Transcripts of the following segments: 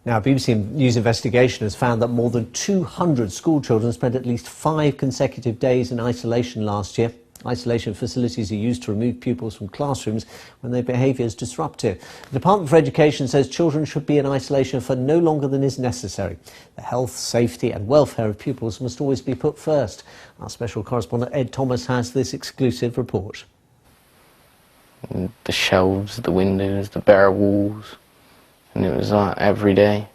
Now, a BBC News investigation has found that more than 200 school children spent at least 5 consecutive days in isolation last year. Isolation facilities are used to remove pupils from classrooms when their behaviour is disruptive. The Department for Education says children should be in isolation for no longer than is necessary. The health, safety and welfare of pupils must always be put first. Our special correspondent Ed Thomas has this exclusive report. The shelves, the windows, the bare walls, and it was like every day,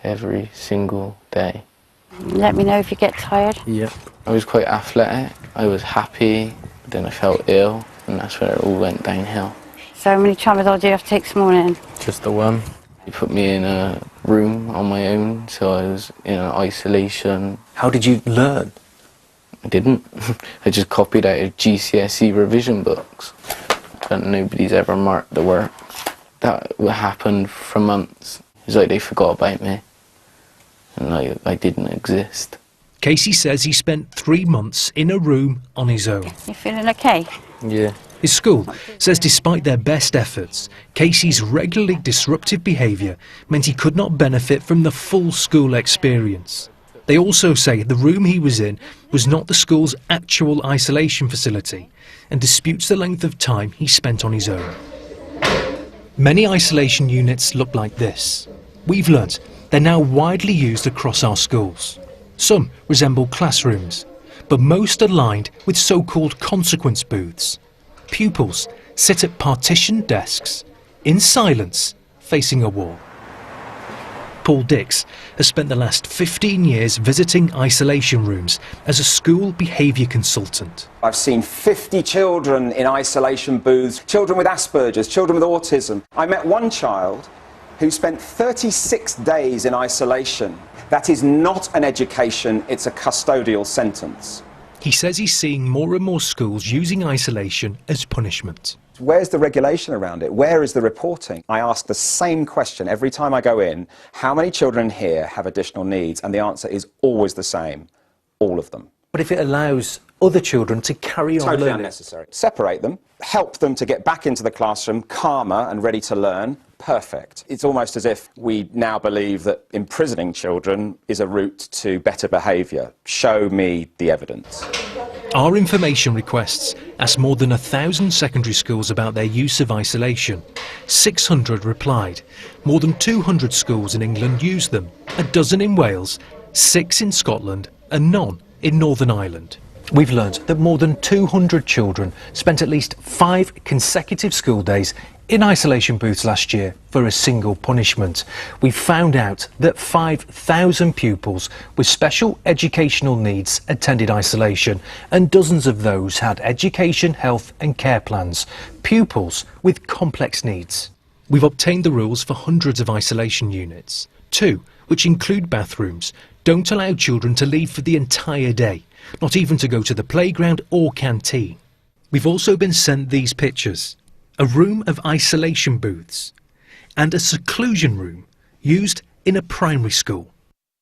every single day. Let me know if you get tired. Yeah. I was quite athletic, I was happy, then I felt ill, and that's where it all went downhill. So how many tramadol do you have to take this morning? Just the one. He put me in a room on my own, so I was in isolation. How did you learn? I didn't. I just copied out of GCSE revision books, and nobody's ever marked the work. That happened for months. It was like they forgot about me, and I didn't exist. Casey says he spent 3 months in a room on his own. You feeling okay? Yeah. His school says despite their best efforts, Casey's regularly disruptive behaviour meant he could not benefit from the full school experience. They also say the room he was in was not the school's actual isolation facility and disputes the length of time he spent on his own. Many isolation units look like this. We've learnt they're now widely used across our schools. Some resemble classrooms, but most are lined with so-called consequence booths. Pupils sit at partitioned desks, in silence, facing a wall. Paul Dix has spent the last 15 years visiting isolation rooms as a school behaviour consultant. I've seen 50 children in isolation booths, children with Asperger's, children with autism. I met one child who spent 36 days in isolation. That is not an education, it's a custodial sentence. He says he's seeing more and more schools using isolation as punishment. Where's the regulation around it? Where is the reporting? I ask the same question every time I go in. How many children here have additional needs? And the answer is always the same. All of them. But if it allows other children to carry on Totally learning? unnecessary. Separate them, help them to get back into the classroom, calmer and ready to learn. Perfect. It's almost as if we now believe that imprisoning children is a route to better behaviour. Show me the evidence. Our information requests asked more than 1,000 secondary schools about their use of isolation. 600 replied. More than 200 schools in England use them, a dozen in Wales, 6 in Scotland and none in Northern Ireland. We've learnt that more than 200 children spent at least 5 consecutive school days in isolation booths last year for a single punishment. We found out that 5,000 pupils with special educational needs attended isolation, and dozens of those had education, health and care plans. Pupils with complex needs. We've obtained the rules for hundreds of isolation units. 2, which include bathrooms, don't allow children to leave for the entire day, not even to go to the playground or canteen. We've also been sent these pictures. A room of isolation booths and a seclusion room used in a primary school.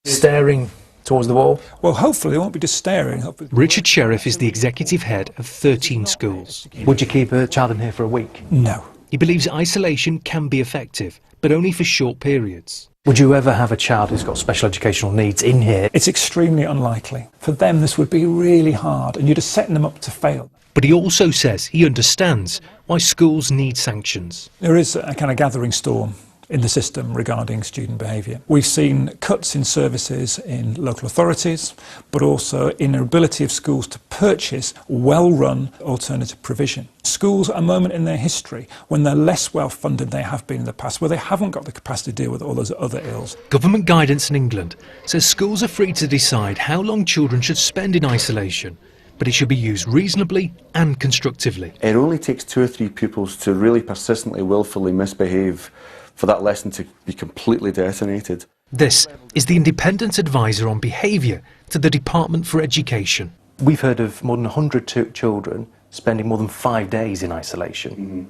Staring towards the wall? Well, hopefully they won't be just staring. Richard Sheriff is the executive head of 13 schools. Would you keep a child in here for a week? No. He believes isolation can be effective, but only for short periods. Would you ever have a child who's got special educational needs in here? It's extremely unlikely. For them, this would be really hard, and you're just setting them up to fail. But he also says he understands why schools need sanctions. There is a kind of gathering storm in the system regarding student behaviour. We've seen cuts in services in local authorities, but also in the ability of schools to purchase well-run alternative provision. Schools are a moment in their history when they're less well funded than they have been in the past, where they haven't got the capacity to deal with all those other ills. Government guidance in England says schools are free to decide how long children should spend in isolation, but it should be used reasonably and constructively. It only takes 2 or 3 pupils to really persistently, willfully misbehave for that lesson to be completely detonated. This is the independent advisor on behaviour to the Department for Education. We've heard of more than 100 children spending more than 5 days in isolation. Mm-hmm.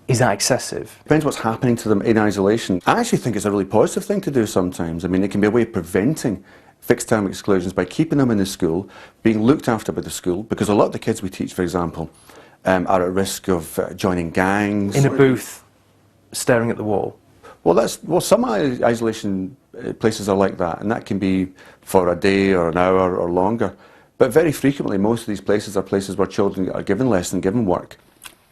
Is that excessive? Depends what's happening to them in isolation. I actually think it's a really positive thing to do sometimes. I mean, it can be a way of preventing fixed term exclusions by keeping them in the school, being looked after by the school, because a lot of the kids we teach, for example, are at risk of joining gangs. In a booth, staring at the wall? Well, some isolation places are like that, and that can be for a day or an hour or longer. But very frequently, most of these places are places where children are given less than given work.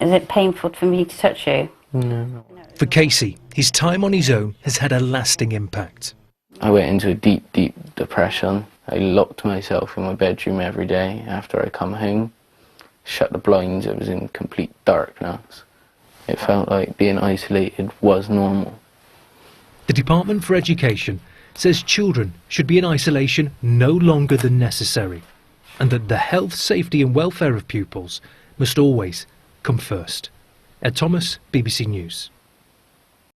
Is it painful for me to touch you? No. For Casey, his time on his own has had a lasting impact. I went into a deep, deep depression. I locked myself in my bedroom every day after I come home, shut the blinds, it was in complete darkness. It felt like being isolated was normal. The Department for Education says children should be in isolation no longer than necessary, and that the health, safety and welfare of pupils must always come first. Ed Thomas, BBC News.